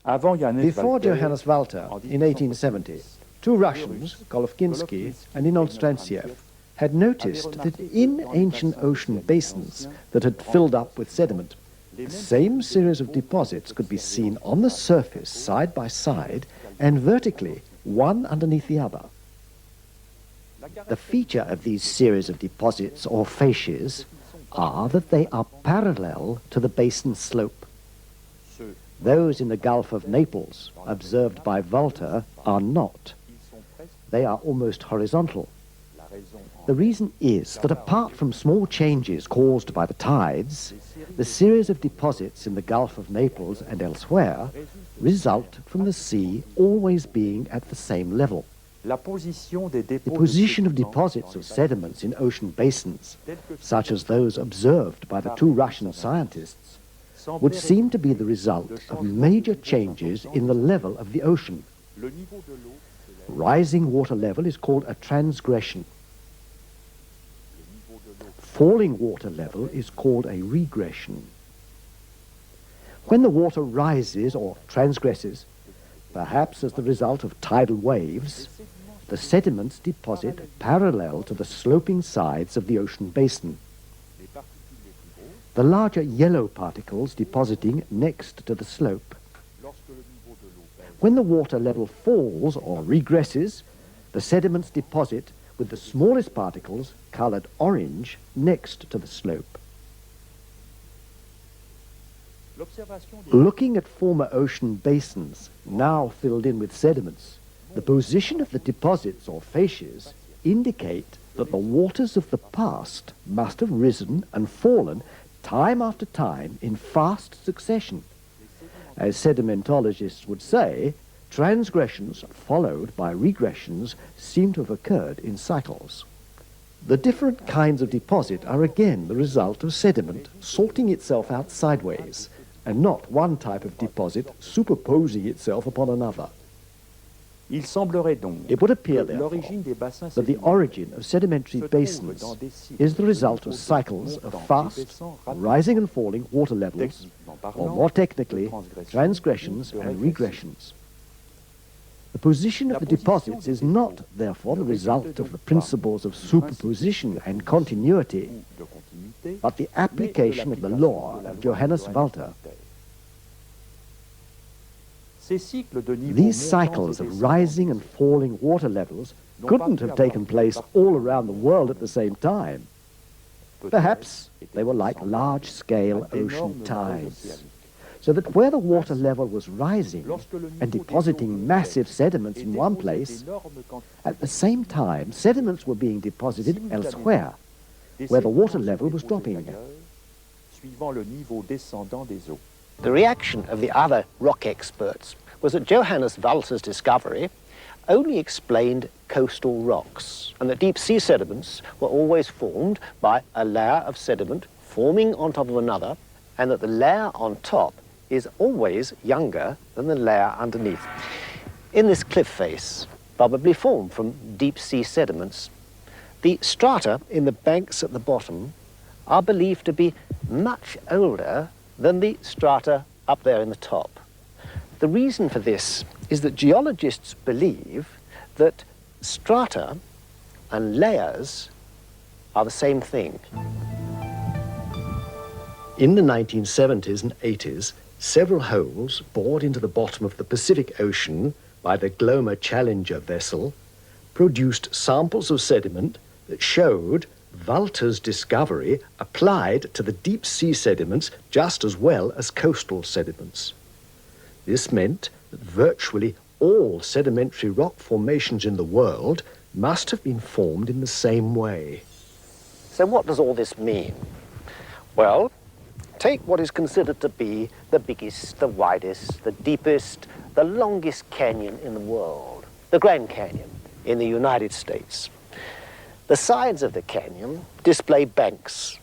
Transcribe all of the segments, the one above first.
Before Johannes Walter, in 1870, two Russians, Golubkinsky and Inonstrantsiev, had noticed that in ancient ocean basins that had filled up with sediment, the same series of deposits could be seen on the surface side by side and vertically, one underneath the other. The feature of these series of deposits or facies are that they are parallel to the basin slope. Those in the Gulf of Naples, observed by Walter, are not. They are almost horizontal. The reason is that apart from small changes caused by the tides, the series of deposits in the Gulf of Naples and elsewhere result from the sea always being at the same level. The position of deposits of sediments in ocean basins, such as those observed by the two Russian scientists, would seem to be the result of major changes in the level of the ocean. Rising water level is called a transgression. Falling water level is called a regression. When the water rises or transgresses, perhaps as the result of tidal waves, the sediments deposit parallel to the sloping sides of the ocean basin. The larger yellow particles depositing next to the slope. When the water level falls or regresses, the sediments deposit with the smallest particles, colored orange, next to the slope. Looking at former ocean basins, now filled in with sediments, the position of the deposits or facies indicate that the waters of the past must have risen and fallen time after time in fast succession. As sedimentologists would say, transgressions followed by regressions seem to have occurred in cycles. The different kinds of deposit are again the result of sediment sorting itself out sideways, and not one type of deposit superposing itself upon another. It would appear, therefore, that the origin of sedimentary basins is the result of cycles of fast, rising and falling water levels, or more technically, transgressions and regressions. The position of the deposits is not, therefore, the result of the principles of superposition and continuity, but the application of the law of Johannes Walter. These cycles of rising and falling water levels couldn't have taken place all around the world at the same time. Perhaps they were like large-scale ocean tides, so that where the water level was rising and depositing massive sediments in one place, at the same time sediments were being deposited elsewhere, where the water level was dropping. The reaction of the other rock experts was that Johannes Walter's discovery only explained coastal rocks, and that deep sea sediments were always formed by a layer of sediment forming on top of another, and that the layer on top is always younger than the layer underneath. In this cliff face, probably formed from deep sea sediments, the strata in the banks at the bottom are believed to be much older than the strata up there in the top. The reason for this is that geologists believe that strata and layers are the same thing. In the 1970s and 80s, several holes bored into the bottom of the Pacific Ocean by the Glomar Challenger vessel produced samples of sediment that showed Walter's discovery applied to the deep sea sediments just as well as coastal sediments. This meant that virtually all sedimentary rock formations in the world must have been formed in the same way. So what does all this mean? Well, take what is considered to be the biggest, the widest, the deepest, the longest canyon in the world, the Grand Canyon in the United States. The sides of the canyon display banks,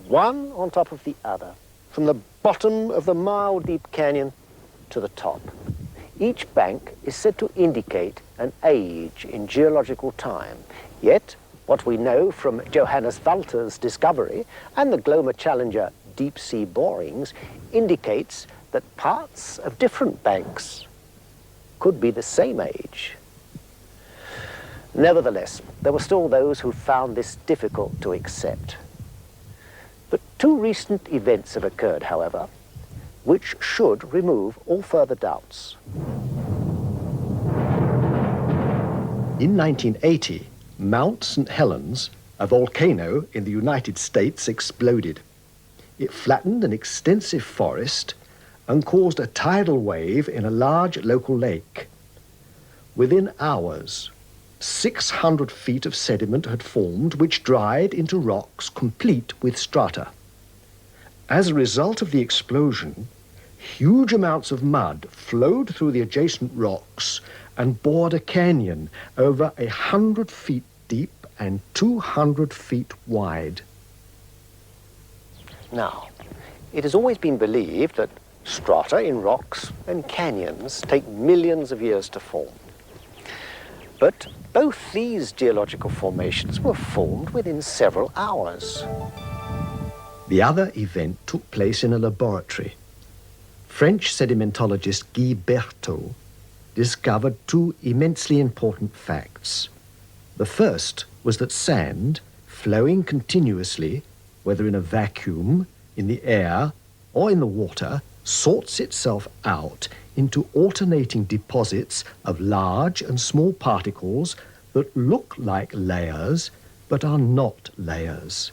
one on top of the other, from the bottom of the mile-deep canyon to the top. Each bank is said to indicate an age in geological time, yet what we know from Johannes Walter's discovery and the Glomar Challenger deep-sea borings indicates that parts of different banks could be the same age. Nevertheless, there were still those who found this difficult to accept. But two recent events have occurred, however, which should remove all further doubts. In 1980, Mount St. Helens, a volcano in the United States, exploded. It flattened an extensive forest and caused a tidal wave in a large local lake. Within hours, 600 feet of sediment had formed, which dried into rocks complete with strata. As a result of the explosion, huge amounts of mud flowed through the adjacent rocks and bored a canyon over 100 feet deep and 200 feet wide. Now, it has always been believed that strata in rocks and canyons take millions of years to form. But both these geological formations were formed within several hours. The other event took place in a laboratory. French sedimentologist Guy Berthaud discovered two immensely important facts. The first was that sand, flowing continuously, whether in a vacuum, in the air, or in the water, sorts itself out into alternating deposits of large and small particles that look like layers but are not layers.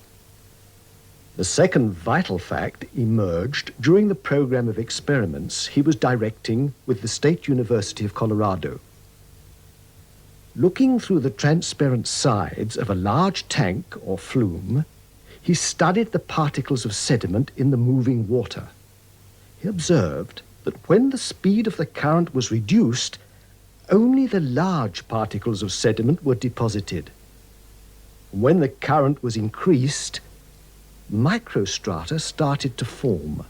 The second vital fact emerged during the program of experiments he was directing with the State University of Colorado. Looking through the transparent sides of a large tank or flume, he studied the particles of sediment in the moving water. He observed that when the speed of the current was reduced, only the large particles of sediment were deposited. When the current was increased, microstrata started to form.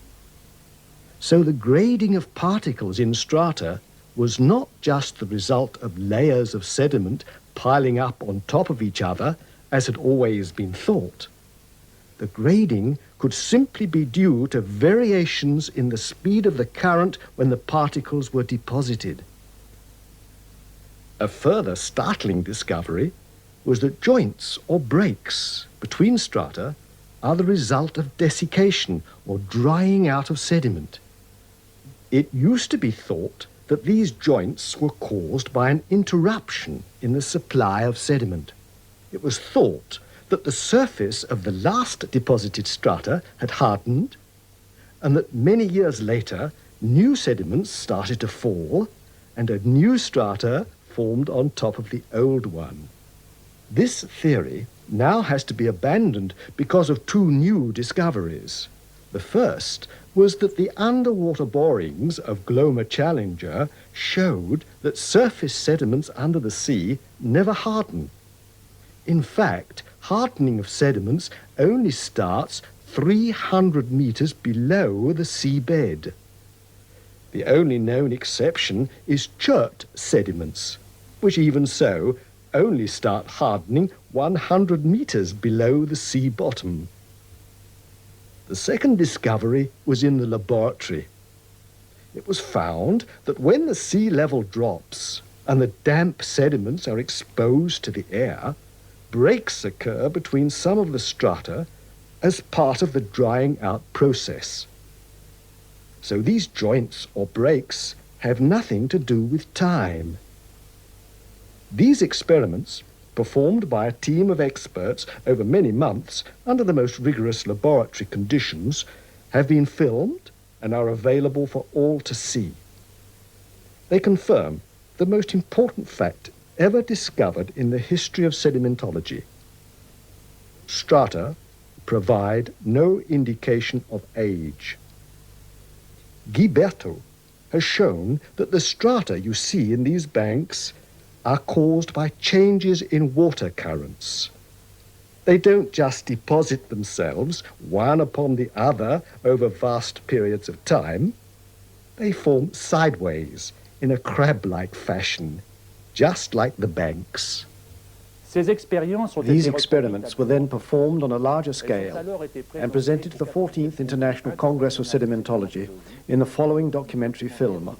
So the grading of particles in strata was not just the result of layers of sediment piling up on top of each other, as had always been thought. The grading could simply be due to variations in the speed of the current when the particles were deposited. A further startling discovery was that joints or breaks between strata are the result of desiccation or drying out of sediment. It used to be thought that these joints were caused by an interruption in the supply of sediment. It was thought that the surface of the last deposited strata had hardened and that many years later new sediments started to fall and a new strata formed on top of the old one. This theory now has to be abandoned because of two new discoveries. The first was that the underwater borings of Glomar Challenger showed that surface sediments under the sea never harden. In fact, hardening of sediments only starts 300 meters below the seabed. The only known exception is chert sediments, which even so only start hardening 100 meters below the sea bottom. The second discovery was in the laboratory. It was found that when the sea level drops and the damp sediments are exposed to the air, breaks occur between some of the strata as part of the drying out process. So these joints or breaks have nothing to do with time. These experiments, performed by a team of experts over many months under the most rigorous laboratory conditions, have been filmed and are available for all to see. They confirm the most important fact ever discovered in the history of sedimentology. Strata provide no indication of age. Guy Berthaud has shown that the strata you see in these banks are caused by changes in water currents. They don't just deposit themselves one upon the other over vast periods of time. They form sideways in a crab-like fashion, just like the banks. These experiments were then performed on a larger scale and presented to the 14th International Congress of Sedimentology in the following documentary film.